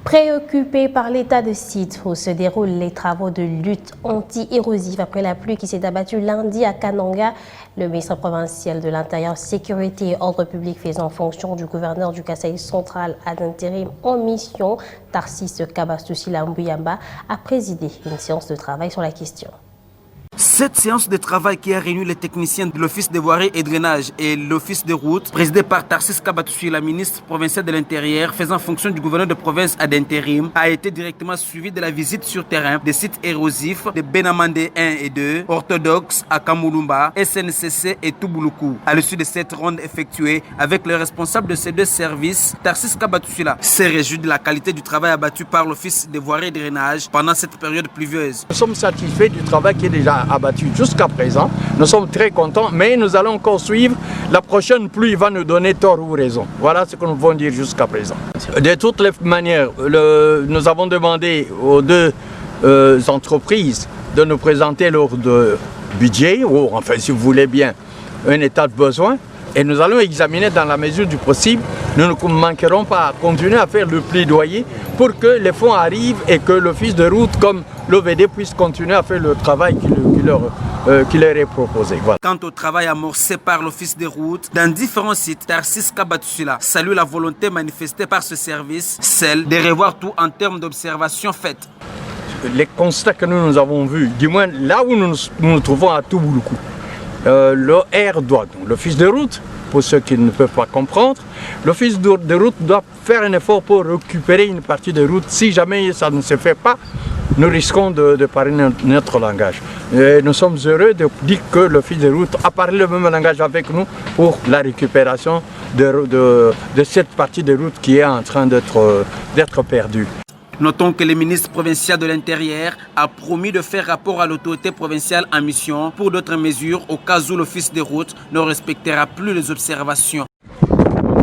Préoccupé par l'état de site où se déroulent les travaux de lutte anti-érosive après la pluie qui s'est abattue lundi à Kananga, le ministre provincial de l'Intérieur, Sécurité et Ordre public faisant fonction du gouverneur du Kasaï central à l'intérim en mission, Tarsis Kabastousila Mbuyamba, a présidé une séance de travail sur la question. Cette séance de travail qui a réuni les techniciens de l'Office des voiries et drainage et l'Office des routes, présidée par Tarsis Kabastousila, la ministre provinciale de l'Intérieur, faisant fonction du gouverneur de province ad intérim, a été directement suivie de la visite sur terrain des sites érosifs de Benamande 1 et 2, Orthodoxe à Kamulumba, SNCC et Toubouloukou. À l'issue de cette ronde effectuée avec le responsable de ces deux services, Tarsis Kabastousila s'est réjoui de la qualité du travail abattu par l'Office des voiries et drainage pendant cette période pluvieuse. Nous sommes satisfaits du travail qui est déjà abattu jusqu'à présent. Nous sommes très contents, mais nous allons encore suivre. La prochaine pluie va nous donner tort ou raison. Voilà ce que nous pouvons dire jusqu'à présent. De toutes les manières, nous avons demandé aux deux entreprises de nous présenter leur budget, ou enfin si vous voulez bien, un état de besoin. Et nous allons examiner dans la mesure du possible. Nous ne manquerons pas à continuer à faire le plaidoyer pour que les fonds arrivent et que l'office de route comme l'OVD puisse continuer à faire le travail qui leur est proposé. Voilà. Quant au travail amorcé par l'Office des routes, dans différents sites, Tarsis Kabastousila salue la volonté manifestée par ce service, celle de revoir tout en termes d'observation faite. Les constats que nous avons vus, du moins là où nous nous trouvons à Toubouloukou, l'office de route, pour ceux qui ne peuvent pas comprendre, l'office de route doit faire un effort pour récupérer une partie de route. Si jamais ça ne se fait pas, nous risquons de parler notre langage. Et nous sommes heureux de dire que l'office de route a parlé le même langage avec nous pour la récupération de cette partie de route qui est en train d'être perdue. Notons que le ministre provincial de l'Intérieur a promis de faire rapport à l'autorité provinciale en mission pour d'autres mesures au cas où l'Office des routes ne respectera plus les observations.